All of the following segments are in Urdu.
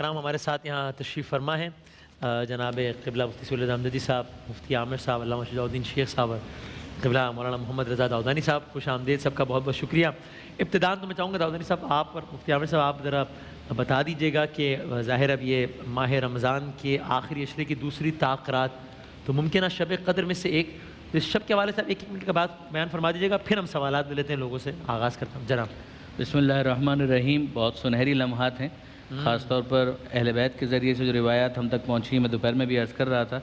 کرام ہمارے ساتھ یہاں تشریف فرما ہیں جناب قبلہ مفتی سہیل حمدی صاحب، مفتی عامر صاحب، علامہ شجاع الدین شیخ صاحب، قبلہ مولانا محمد رضا داؤدانی صاحب، خوش آمدید، سب کا بہت بہت شکریہ۔ ابتداً تو میں چاہوں گا داؤدانی صاحب آپ اور مفتی عامر صاحب آپ ذرا بتا دیجیے گا کہ ظاہر اب یہ ماہ رمضان کے آخری عشرے کی دوسری طاق رات، تو ممکنہ شب قدر میں سے ایک، اس شب کے حوالے سے ایک منٹ کا بات بیان فرما دیجیے گا، پھر ہم سوالات لیتے ہیں لوگوں سے۔ آغاز کرتا ہوں جناب۔ بسم اللہ الرحمن الرحیم۔ بہت سنہری لمحات ہیں، خاص طور پر اہل بیت کے ذریعے سے جو روایات ہم تک پہنچی ہیں، میں دوپہر میں بھی عرض کر رہا تھا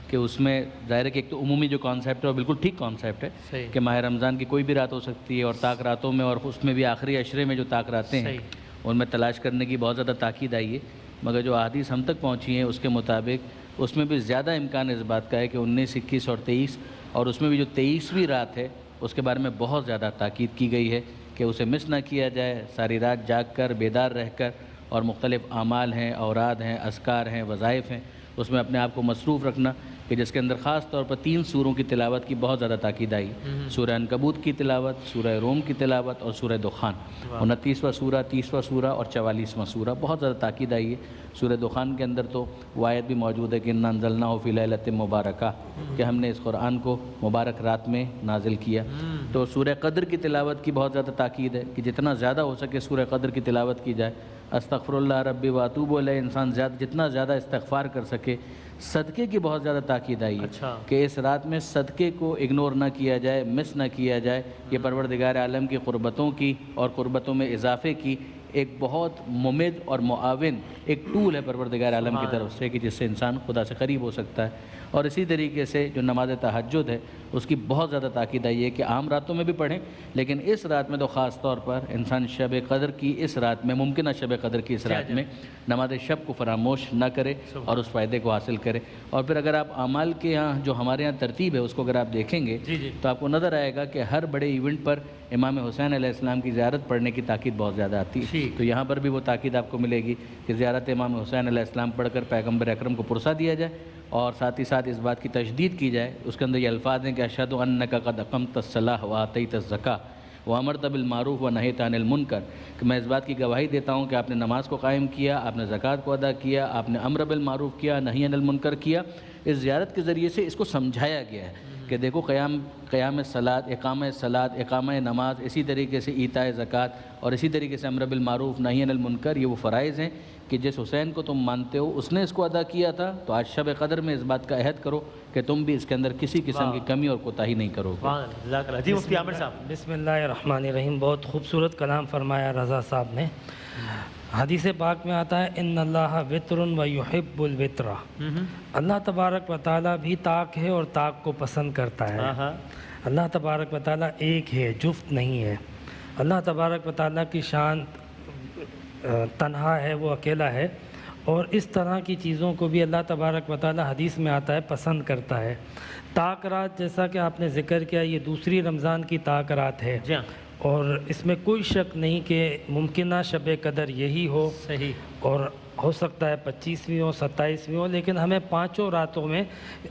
کہ اس میں ظاہر ہے کہ ایک تو عمومی جو کانسیپٹ ہے اور بالکل ٹھیک کانسیپٹ ہے کہ ماہ رمضان کی کوئی بھی رات ہو سکتی ہے، اور طاق راتوں میں اور اس میں بھی آخری عشرے میں جو طاق راتیں ہیں ان میں تلاش کرنے کی بہت زیادہ تاکید آئی ہے، مگر جو احادیث ہم تک پہنچی ہیں اس کے مطابق اس میں بھی زیادہ امکان اس بات کا ہے کہ 19، 21 اور 23، اور اس میں بھی جو 23ویں رات ہے اس کے بارے میں بہت زیادہ تاکید کی گئی ہے کہ اسے مس نہ کیا جائے، ساری رات جاگ کر بیدار رہ کر، اور مختلف اعمال ہیں، اوراد ہیں، اذکار ہیں، وظائف ہیں، اس میں اپنے آپ کو مصروف رکھنا، کہ جس کے اندر خاص طور پر 3 سوروں کی تلاوت کی بہت زیادہ تاکید آئی، سورہ عنکبوت کی تلاوت، سورہ روم کی تلاوت اور سورہ دخان۔ 29واں سورہ، 30واں سورہ اور 44واں سورہ بہت زیادہ تاکید آئی ہے۔ سورہ دخان کے اندر تو وہ آیت بھی موجود ہے کہ انا انزلناہ فی لیلۃ مبارکہ، کہ ہم نے اس قرآن کو مبارک رات میں نازل کیا۔ تو سورہ قدر کی تلاوت کی بہت زیادہ تاکید ہے کہ جتنا زیادہ ہو سکے سورہ قدر کی تلاوت کی جائے۔ استغفر اللہ ربی واتوب الیہ، انسان جتنا زیادہ استغفار کر سکے۔ صدقے کی بہت زیادہ تاکید آئی ہے کہ اس رات میں صدقے کو اگنور نہ کیا جائے، مس نہ کیا جائے۔ یہ پروردگار عالم کی قربتوں کی اور قربتوں میں اضافے کی ایک بہت ممد اور معاون ایک ٹول ہے پروردگار عالم کی طرف سے، کہ جس سے انسان خدا سے قریب ہو سکتا ہے۔ اور اسی طریقے سے جو نماز تہجد ہے اس کی بہت زیادہ تاکید آئی ہے کہ عام راتوں میں بھی پڑھیں، لیکن اس رات میں تو خاص طور پر انسان شب قدر کی اس رات میں، ممکنہ شب قدر کی اس رات میں نماز شب کو فراموش نہ کرے اور اس فائدے کو حاصل کرے۔ اور پھر اگر آپ اعمال کے یہاں جو ہمارے یہاں ترتیب ہے اس کو اگر آپ دیکھیں گے تو آپ کو نظر آئے گا کہ ہر بڑے ایونٹ پر امام حسین علیہ السلام کی زیارت پڑھنے کی تاکید بہت زیادہ آتی ہے۔ تو یہاں پر بھی وہ تاکید آپ کو ملے گی کہ زیارت امام حسین علیہ السلام پڑھ کر پیغمبر اکرم کو پرسا دیا جائے، اور ساتھ ہی ساتھ اس بات کی تشدید کی جائے۔ اس کے اندر یہ الفاظ ہیں کہ اشہد انک قد اقمت الصلاۃ وآتیت الزکاۃ وامرت بالمعروف ونہیت عن المنکر، کہ میں اس بات کی گواہی دیتا ہوں کہ آپ نے نماز کو قائم کیا، آپ نے زکوٰۃ کو ادا کیا، آپ نے امر بالمعروف کیا، نہی عن المنکر کیا۔ اس زیارت کے ذریعے سے اس کو سمجھایا گیا ہے کہ دیکھو قیام صلاۃ، اقامہ صلاۃ، اقامہ نماز، اسی طریقے سے ایتاء زکوٰۃ، اور اسی طریقے سے امر بالمعروف نہی عن المنکر، یہ وہ فرائض ہیں کہ جس حسین کو تم مانتے ہو اس نے اس کو ادا کیا تھا، تو آج شب قدر میں اس بات کا عہد کرو کہ تم بھی اس کے اندر کسی قسم کی کمی اور کوتاہی نہیں کرو گے۔ جی مفتی عامر صاحب۔ بسم اللہ الرحمن الرحیم۔ بہت خوبصورت کلام فرمایا رضا صاحب نے۔ حدیث پاک میں آتا ہے ان اللہ وطر و یحب الوطر، اللہ تبارک و تعالیٰ بھی طاق ہے اور طاق کو پسند کرتا ہے۔ اللہ تبارک و تعالیٰ ایک ہے، جفت نہیں ہے۔ اللہ تبارک و تعالیٰ کی شان تنہا ہے، وہ اکیلا ہے، اور اس طرح کی چیزوں کو بھی اللہ تبارک و تعالیٰ حدیث میں آتا ہے پسند کرتا ہے۔ طاق رات جیسا کہ آپ نے ذکر کیا، یہ دوسری رمضان کی طاق رات ہے، اور اس میں کوئی شک نہیں کہ ممکنہ شب قدر یہی ہو، اور ہو سکتا ہے 25ویں ہو، 27ویں ہو، لیکن ہمیں 5 راتوں میں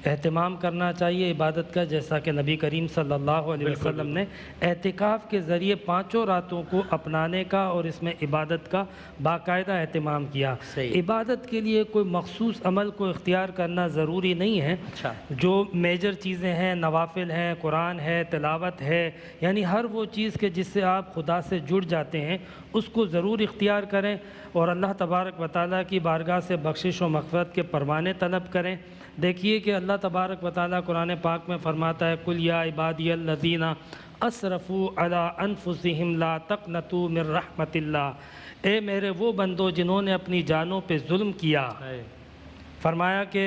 اہتمام کرنا چاہیے عبادت کا، جیسا کہ نبی کریم صلی اللہ علیہ وسلم نے اعتکاف کے ذریعے 5 راتوں کو اپنانے کا اور اس میں عبادت کا باقاعدہ اہتمام کیا۔ عبادت کے لیے کوئی مخصوص عمل کو اختیار کرنا ضروری نہیں ہے، جو میجر چیزیں ہیں، نوافل ہیں، قرآن ہے، تلاوت ہے، یعنی ہر وہ چیز کہ جس سے آپ خدا سے جڑ جاتے ہیں اس کو ضرور اختیار کریں، اور اللہ تبارک و تعالیٰ کی بارگاہ سے بخشش و مغفرت کے پروانے طلب کریں۔ دیکھیے کہ اللہ تبارک و تعالیٰ قرآن پاک میں فرماتا ہے قل یا عبادی الذین اسرفوا علی انفسہم لا تقنطوا من رحمت اللہ، اے میرے وہ بندو جنہوں نے اپنی جانوں پہ ظلم کیا، فرمایا کہ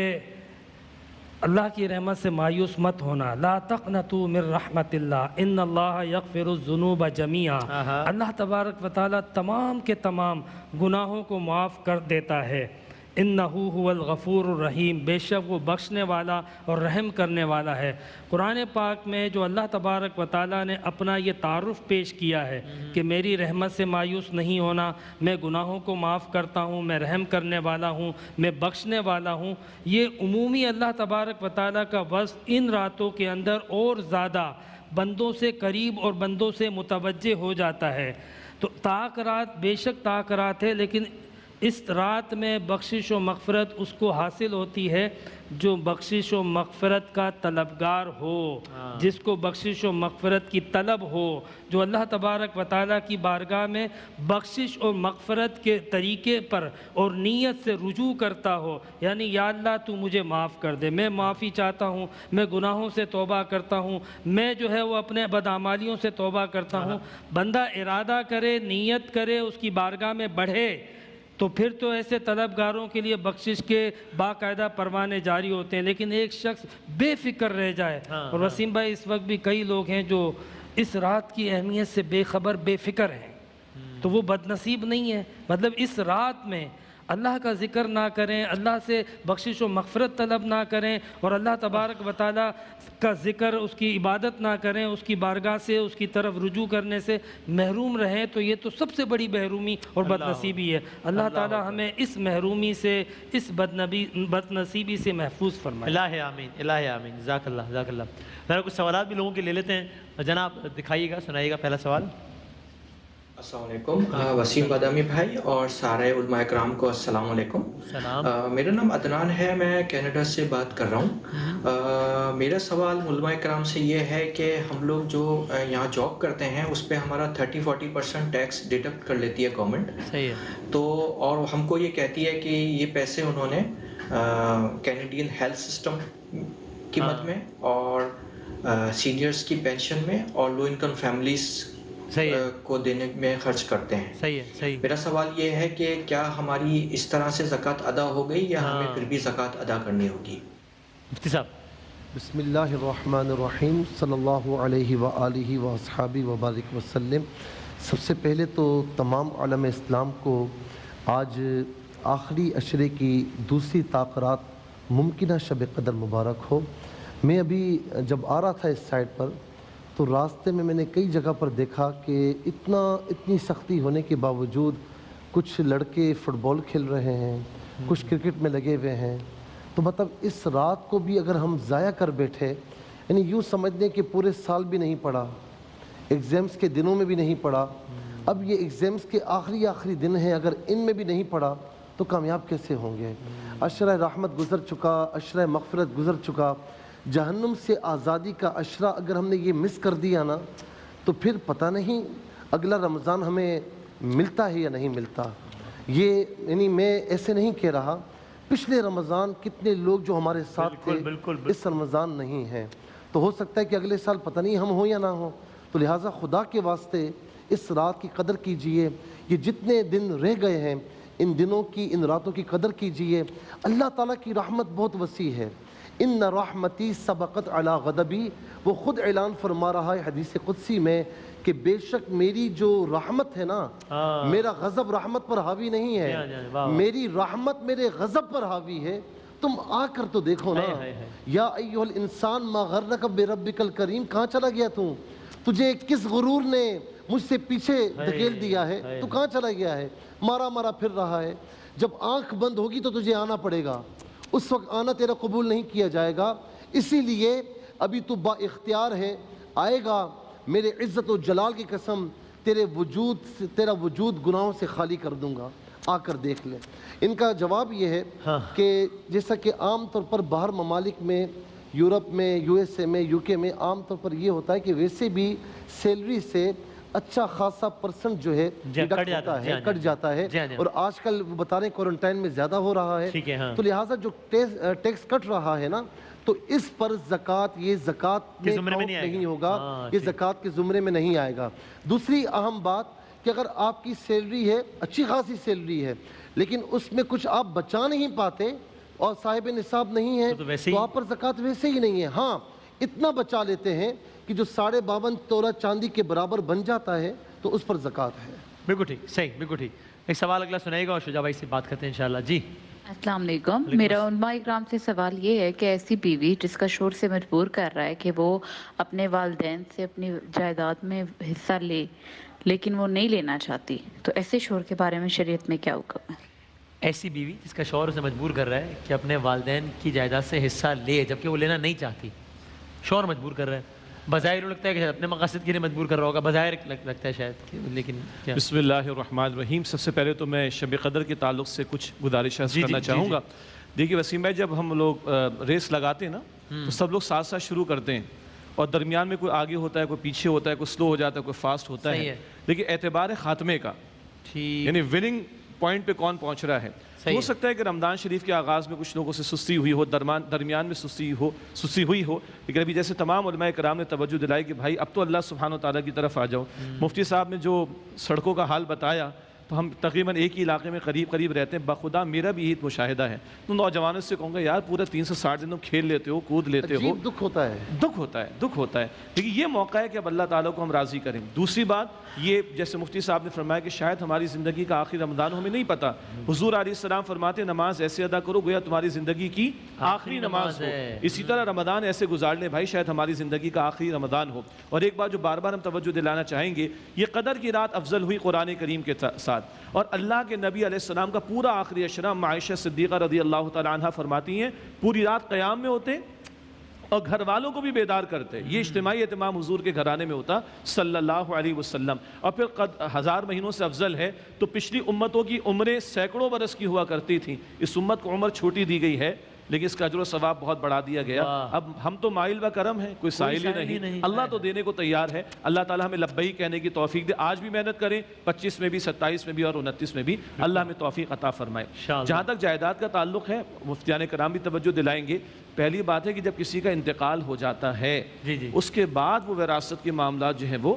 اللہ کی رحمت سے مایوس مت ہونا، لا تقنطوا من رحمت اللہ ان اللہ یغفر الذنوب جمیعا، اللہ تبارک و تعالیٰ تمام کے تمام گناہوں کو معاف کر دیتا ہے۔ انہو هو الغفور الرحیم، بے شک وہ بخشنے والا اور رحم کرنے والا ہے۔ قرآن پاک میں جو اللہ تبارک و تعالیٰ نے اپنا یہ تعارف پیش کیا ہے کہ میری رحمت سے مایوس نہیں ہونا، میں گناہوں کو معاف کرتا ہوں، میں رحم کرنے والا ہوں، میں بخشنے والا ہوں، یہ عمومی اللہ تبارک و تعالیٰ کا وصف ان راتوں کے اندر اور زیادہ بندوں سے قریب اور بندوں سے متوجہ ہو جاتا ہے۔ تو طاق رات بے شک طاق رات ہے، لیکن اس رات میں بخشش و مغفرت اس کو حاصل ہوتی ہے جو بخشش و مغفرت کا طلبگار ہو، جس کو بخشش و مغفرت کی طلب ہو، جو اللہ تبارک و تعالیٰ کی بارگاہ میں بخشش اور مغفرت کے طریقے پر اور نیت سے رجوع کرتا ہو، یعنی یا اللہ تو مجھے معاف کر دے، میں معافی چاہتا ہوں، میں گناہوں سے توبہ کرتا ہوں، میں جو ہے وہ اپنے بدعمالیوں سے توبہ کرتا ہوں۔ بندہ ارادہ کرے، نیت کرے، اس کی بارگاہ میں بڑھے، تو پھر تو ایسے طلبگاروں کے لیے بخشش کے باقاعدہ پروانے جاری ہوتے ہیں۔ لیکن ایک شخص بے فکر رہ جائے، اور وسیم بھائی اس وقت بھی کئی لوگ ہیں جو اس رات کی اہمیت سے بے خبر، بے فکر ہیں، تو وہ بد نصیب نہیں ہے۔ مطلب اس رات میں اللہ کا ذکر نہ کریں، اللہ سے بخشش و مغفرت طلب نہ کریں، اور اللہ تبارک و تعالیٰ کا ذکر، اس کی عبادت نہ کریں، اس کی بارگاہ سے اس کی طرف رجوع کرنے سے محروم رہیں، تو یہ تو سب سے بڑی محرومی اور بد نصیبی ہے۔ اللہ تعالیٰ ہمیں اس محرومی سے، اس بد نصیبی سے محفوظ فرمائے۔ الہ آمین، الہ آمین، جزاک اللہ، جزاک اللہ۔ ذرا کچھ سوالات بھی لوگوں کے لے لیتے ہیں، جناب دکھائیے گا، سنائیے گا پہلا سوال۔ السلام علیکم وسیم بادامی بھائی اور سارے علماء اکرام کو السلام علیکم۔ میرا نام عدنان ہے، میں کینیڈا سے بات کر رہا ہوں۔ میرا سوال علماء اکرام سے یہ ہے کہ ہم لوگ جو یہاں جاب کرتے ہیں اس پہ ہمارا 30-40% ٹیکس ڈیڈکٹ کر لیتی ہے گورنمنٹ، صحیح ہے، تو اور ہم کو یہ کہتی ہے کہ یہ پیسے انہوں نے کینیڈین ہیلتھ سسٹم کی مد میں اور سینئرز کی پینشن میں اور لو انکم فیملیز کو دینے میں خرچ کرتے ہیں۔ صحیح ہے، صحیح۔ میرا سوال یہ ہے کہ کیا ہماری اس طرح سے زکوٰۃ ادا ہو گئی یا ہمیں پھر بھی زکوٰۃ ادا کرنی ہوگی؟ مفتی صاحب۔ بسم اللہ الرحمن الرحیم، صلی اللہ علیہ وآلہ واصحابہ وبارک وسلم۔ سب سے پہلے تو تمام عالم اسلام کو آج آخری عشرے کی دوسری تاخرات ممکنہ شب قدر مبارک ہو۔ میں ابھی جب آ رہا تھا اس سائٹ پر تو راستے میں نے کئی جگہ پر دیکھا کہ اتنی سختی ہونے کے باوجود کچھ لڑکے فٹ بال کھیل رہے ہیں، کچھ کرکٹ میں لگے ہوئے ہیں۔ تو مطلب اس رات کو بھی اگر ہم ضائع کر بیٹھے، یعنی یوں سمجھ لیں کہ پورے سال بھی نہیں پڑھا، ایگزامس کے دنوں میں بھی نہیں پڑھا، اب یہ ایگزامس کے آخری دن ہیں، اگر ان میں بھی نہیں پڑھا تو کامیاب کیسے ہوں گے؟ عشرہ رحمت گزر چکا، عشرہ مغفرت گزر چکا، جہنم سے آزادی کا عشرہ اگر ہم نے یہ مس کر دیا نا تو پھر پتہ نہیں اگلا رمضان ہمیں ملتا ہے یا نہیں ملتا۔ یہ یعنی میں ایسے نہیں کہہ رہا، پچھلے رمضان کتنے لوگ جو ہمارے ساتھ تھے اس رمضان نہیں ہیں، تو ہو سکتا ہے کہ اگلے سال پتہ نہیں ہم ہوں یا نہ ہوں۔ تو لہٰذا خدا کے واسطے اس رات کی قدر کیجئے، یہ جتنے دن رہ گئے ہیں ان دنوں کی، ان راتوں کی قدر کیجئے۔ اللہ تعالیٰ کی رحمت بہت وسیع ہے۔ ان رحمتی سبقت علی غضبی، وہ خود اعلان فرما رہا ہے حدیث قدسی میں کہ بے شک میری جو رحمت ہے نا، میرا غضب رحمت پر حاوی نہیں ہے، میری رحمت میرے غضب پر حاوی ہے۔ تم آ کر تو دیکھو نا، یا ایھا الانسان ما غرک بربک الکریم، کہاں چلا گیا تجھے کس غرور نے مجھ سے پیچھے دھکیل دیا ہے، تو کہاں چلا گیا ہے؟ مارا پھر رہا ہے۔ جب آنکھ بند ہوگی تو تجھے آنا پڑے گا، اس وقت آنا تیرا قبول نہیں کیا جائے گا۔ اسی لیے ابھی تو با اختیار ہے، آئے گا، میرے عزت و جلال کی قسم تیرا وجود گناہوں سے خالی کر دوں گا، آ کر دیکھ لے۔ ان کا جواب یہ ہے کہ جیسا کہ عام طور پر باہر ممالک میں، یورپ میں، یو ایس اے میں، یو کے میں عام طور پر یہ ہوتا ہے کہ ویسے بھی سیلری سے اچھا خاصا پرسنٹ جو ہے کٹ جاتا ہے، اور آج کل وہ بتا رہے ہیں کوارنٹائن میں زیادہ ہو رہا ہے، تو لہٰذا جو ٹیکس کٹ رہا ہے نا، تو اس پر زکوٰۃ، یہ زکوٰۃ میں کاؤنٹ نہیں ہوگا، یہ زکوٰۃ کے زمرے میں نہیں آئے گا۔ دوسری اہم بات کہ اگر آپ کی سیلری ہے، اچھی خاصی سیلری ہے، لیکن اس میں کچھ آپ بچا نہیں پاتے اور صاحب نصاب نہیں ہے تو آپ پر زکوٰۃ ویسے ہی نہیں ہے۔ ہاں اتنا بچا لیتے ہیں کہ جو 52.5 تولہ چاندی کے برابر بن جاتا ہے تو اس پر زکوٰۃ ہے۔ بالکل ٹھیک، صحیح، بالکل ٹھیک۔ ایک سوال اگلا سنائے گا اور شجاع بھائی سے بات کرتے ہیں انشاءاللہ۔ جی السلام علیکم، میرا علماء اکرام سے سوال یہ ہے کہ ایسی بیوی جس کا شوہر سے مجبور کر رہا ہے کہ وہ اپنے والدین سے اپنی جائیداد میں حصہ لے لیکن وہ نہیں لینا چاہتی، تو ایسے شوہر کے بارے میں شریعت میں کیا حکم ہے؟ ایسی بیوی جس کا شوہر اسے مجبور کر رہا ہے کہ اپنے والدین کی جائیداد سے حصہ لے جبکہ وہ لینا نہیں چاہتی، شوہر مجبور کر رہا ہے، بظاہر لگتا ہے کہ اپنے مقاصد کے لیے مجبور کر رہا ہوگا، بظاہر لگتا ہے شاید، لیکن کیا؟ بسم اللہ الرحمن الرحیم۔ سب سے پہلے تو میں شب قدر کے تعلق سے کچھ گزارش کرنا چاہوں گا۔ دیکھیے وسیم بھائی، جب ہم لوگ ریس لگاتے ہیں نا تو سب لوگ ساتھ ساتھ شروع کرتے ہیں، اور درمیان میں کوئی آگے ہوتا ہے، کوئی پیچھے ہوتا ہے، کوئی سلو ہو جاتا ہے، کوئی فاسٹ ہوتا ہے، لیکن اعتبار خاتمے کا، یعنی وننگ پوائنٹ پہ کون پہنچ رہا ہے۔ ہو سکتا ہے کہ رمضان شریف کے آغاز میں کچھ لوگوں سے سستی ہوئی ہو، درمیان میں سستی ہوئی ہو، لیکن ابھی جیسے تمام علماء کرام نے توجہ دلائی کہ بھائی اب تو اللہ سبحانہ و تعالیٰ کی طرف آ جاؤ۔ مفتی صاحب نے جو سڑکوں کا حال بتایا، تو ہم تقریباً ایک ہی علاقے میں قریب رہتے ہیں، بخدا میرا بھی یہی مشاہدہ ہے۔ تو نوجوانوں سے کہوں گا یار پورا 360 دن تم کھیل لیتے ہو، کود لیتے ہو، دکھ ہوتا ہے، لیکن یہ موقع ہے کہ اب اللہ تعالیٰ کو ہم راضی کریں۔ دوسری بات یہ، جیسے مفتی صاحب نے فرمایا کہ شاید ہماری زندگی کا آخری رمضان ہو، ہمیں نہیں پتہ۔ حضور علیہ السلام فرماتے نماز ایسے ادا کرو گویا تمہاری زندگی کی آخری نماز ہو، اسی طرح رمضان ایسے گزار لیں بھائی شاید ہماری زندگی کا آخری رمضان ہو۔ اور ایک بات جو بار بار ہم توجہ دلانا چاہیں گے، یہ قدر کی رات افضل ہوئی قرآن کریم کے ساتھ، اور اللہ کے نبی علیہ السلام کا پورا آخری عشرہ عائشہ صدیقہ رضی اللہ تعالیٰ عنہ فرماتی ہیں پوری رات قیام میں ہوتے اور گھر والوں کو بھی بیدار کرتے۔ یہ اجتماعی اہتمام حضور کے گھرانے میں ہوتا صلی اللہ علیہ وسلم۔ اور پھر 1000 مہینوں سے افضل ہے تو پچھلی امتوں کی عمریں سینکڑوں برس کی ہوا کرتی تھیں، اس امت کو عمر چھوٹی دی گئی ہے لیکن اس کا اجر و ثواب بہت بڑھا دیا گیا۔ اب ہم تو مائل و کرم ہیں، کوئی سائل ہی نہیں، اللہ تو دینے کو تیار ہے۔ اللہ تعالیٰ ہمیں لبیک کہنے کی توفیق دے، آج بھی محنت کریں، 25 میں بھی، 27 میں بھی اور 29 میں بھی، اللہ ہمیں توفیق عطا فرمائے۔ جہاں تک جائیداد کا تعلق ہے، مفتیان کرام بھی توجہ دلائیں گے۔ پہلی بات ہے کہ جب کسی کا انتقال ہو جاتا ہے اس کے بعد وہ وراثت کے معاملات جو ہیں وہ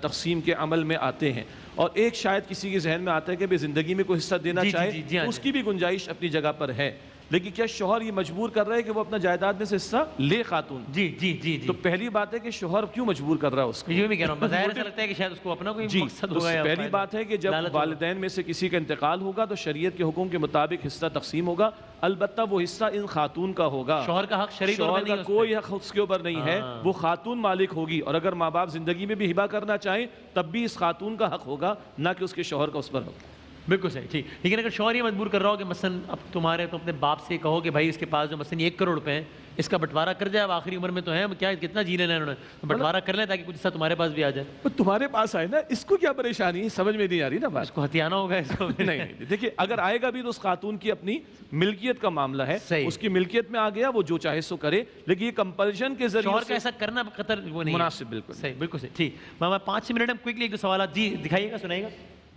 تقسیم کے عمل میں آتے ہیں، اور ایک شاید کسی کے ذہن میں آتا ہے کہ زندگی میں کوئی حصہ دینا چاہے، اس کی بھی گنجائش اپنی جگہ پر ہے، لیکن کیا شوہر یہ مجبور کر رہا ہے کہ وہ اپنا جائیداد میں سے حصہ لے خاتون؟ جی تو پہلی بات ہے کہ شوہر کیوں مجبور کر رہا ہے اس کو؟ یہ بھی کہہ رہا ہوں، بظاہر ایسا لگتا ہے کہ شاید اس کو اپنا کوئی مقصد ہوگا۔ پہلی بات ہے کہ جب والدین میں سے کسی کا انتقال ہوگا تو شریعت کے حکم کے مطابق حصہ تقسیم ہوگا، البتہ وہ حصہ ان خاتون کا ہوگا۔ شوہر کا حق شرعی طور پر نہیں ہے، کوئی حق اس کے اوپر نہیں ہے، وہ خاتون مالک ہوگی، اور اگر ماں باپ زندگی میں بھی ہبہ کرنا چاہیں تب بھی اس خاتون کا حق ہوگا، نہ کہ اس کے شوہر کا اس پر حق۔ بالکل صحیح، ٹھیک۔ لیکن اگر شوہر یہ مجبور کر رہا ہو کہ مثلاً اب تمہارے تو اپنے باپ سے کہو کہ بھائی اس کے پاس جو مثلاً 1 کروڑ روپے ہیں اس کا بٹوارا کر جائے، اب آخری عمر میں تو ہے، کیا کتنا جی لینا ہے انہوں نے، بٹوارا کر لیں تاکہ کچھ حصہ تمہارے پاس بھی آ جائے۔ تمہارے پاس آئے نا، اس کو کیا پریشانی ہے؟ سمجھ میں نہیں آ رہی نا بات۔ اس کو ہتھیانا ہوگا اس کو نہیں، دیکھیے اگر آئے گا بھی تو اس خاتون کی اپنی ملکیت کا معاملہ ہے، اس کی ملکیت میں آ گیا وہ جو چاہے سو کرے، لیکن یہ کمپلشن کے ذریعے شوہر کا ایسا کرنا قطر وہ نہیں مناسب۔ بالکل صحیح، بالکل صحیح، ٹھیک۔ میں 5 منٹ میں کوئکلی ایک دو سوالات جی دکھائیے گا، سنائیے گا۔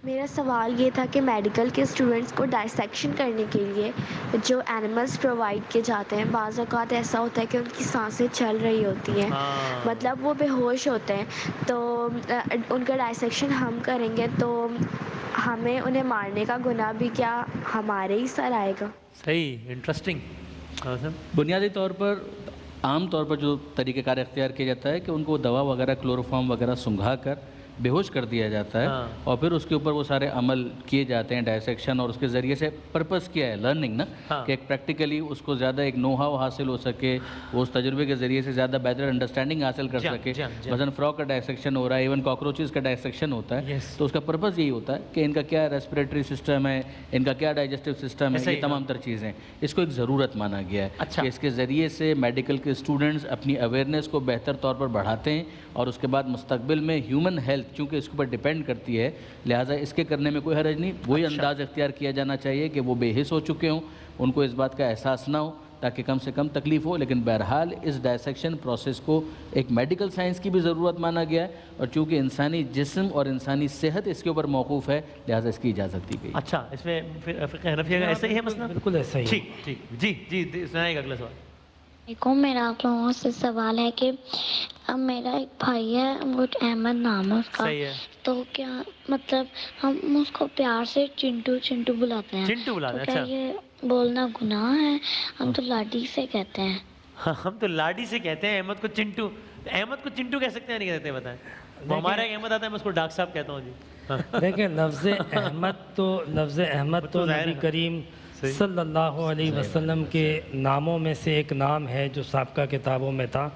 میرا سوال یہ تھا کہ میڈیکل کے اسٹوڈنٹس کو ڈائسیکشن کرنے کے لیے جو اینیملز پرووائڈ کیے جاتے ہیں، بعض اوقات ایسا ہوتا ہے کہ ان کی سانسیں چل رہی ہوتی ہیں، مطلب وہ بے ہوش ہوتے ہیں، تو ان کا ڈائسیکشن ہم کریں گے تو ہمیں انہیں مارنے کا گناہ بھی کیا ہمارے ہی سر آئے گا؟ صحیح، انٹرسٹنگ۔ بنیادی طور پر عام طور پر جو طریقہ کار اختیار کیا جاتا ہے کہ ان کو دوا وغیرہ کلوروفارم وغیرہ سنگھا کر بے ہوش کر دیا جاتا ہے، اور پھر اس کے اوپر وہ سارے عمل کیے جاتے ہیں ڈائسیکشن، اور اس کے ذریعے سے پرپس کیا ہے لرننگ نا، کہ ایک پریکٹیکلی اس کو زیادہ ایک نو ہاؤ حاصل ہو سکے، وہ اس تجربے کے ذریعے سے زیادہ بہتر انڈرسٹینڈنگ حاصل کر سکے۔ مثلاً فراگ کا ڈائسیکشن ہو رہا ہے، ایون کاکروچز کا ڈائسیکشن ہوتا ہے، تو اس کا پرپس یہی ہوتا ہے کہ ان کا کیا ریسپریٹری سسٹم ہے، ان کا کیا ڈائجسٹو سسٹم ہے، یہ تمام تر چیزیں، اس کو ایک ضرورت مانا گیا ہے کہ اس کے ذریعے سے میڈیکل کے اسٹوڈنٹس اپنی اویئرنیس کو بہتر طور پر بڑھاتے ہیں، اور اس کے بعد مستقبل میں ہیومن ہیلتھ چونکہ اس کے اوپر ڈیپینڈ کرتی ہے، لہٰذا اس کے کرنے میں کوئی حرج نہیں۔ وہی انداز اختیار کیا جانا چاہیے کہ وہ بے حس ہو چکے ہوں، ان کو اس بات کا احساس نہ ہو، تاکہ کم سے کم تکلیف ہو، لیکن بہرحال اس ڈائسیکشن پروسیس کو ایک میڈیکل سائنس کی بھی ضرورت مانا گیا ہے، اور چونکہ انسانی جسم اور انسانی صحت اس کے اوپر موقوف ہے، لہٰذا اس کی اجازت دی گئی۔ اچھا، اس میں فقہ حنفیہ کا ایسا ہی ہے مسئلہ؟ بالکل ایسا ہی۔ ٹھیک ٹھیک، جی جی سنائیے گا اگلا سوال۔ میرا آپ لوگوں سے سوال ہے کہ میرا ایک بھائی ہے، وہ احمد نام ہے اس کا، تو کیا مطلب ہم اس کو پیار سے چنٹو چنٹو بلاتے ہیں، چنٹو بلاتے ہیں؟ کیا یہ بولنا گناہ ہے؟ ہم تو لاڈی سے کہتے ہیں۔ ہم تو لاڈی سے کہتے ہیں، احمد کو چنٹو، احمد کو چنٹو کہہ سکتے ہیں نہیں کہتے؟ بتائیں، وہ ہمارا ایک احمد آتا ہے، میں اس کو ڈاک صاحب کہتا ہوں جی۔ دیکھیں لفظ احمد تو نبی کریم صلی اللہ علیہ وسلم کے ناموں میں سے ایک نام ہے جو سابقہ کتابوں میں تھا،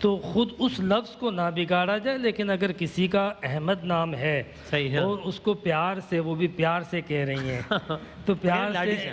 تو خود اس لفظ کو نہ بگاڑا جائے، لیکن اگر کسی کا احمد نام ہے اور اس کو پیار سے، وہ بھی پیار سے کہہ رہی ہیں، تو پیار سے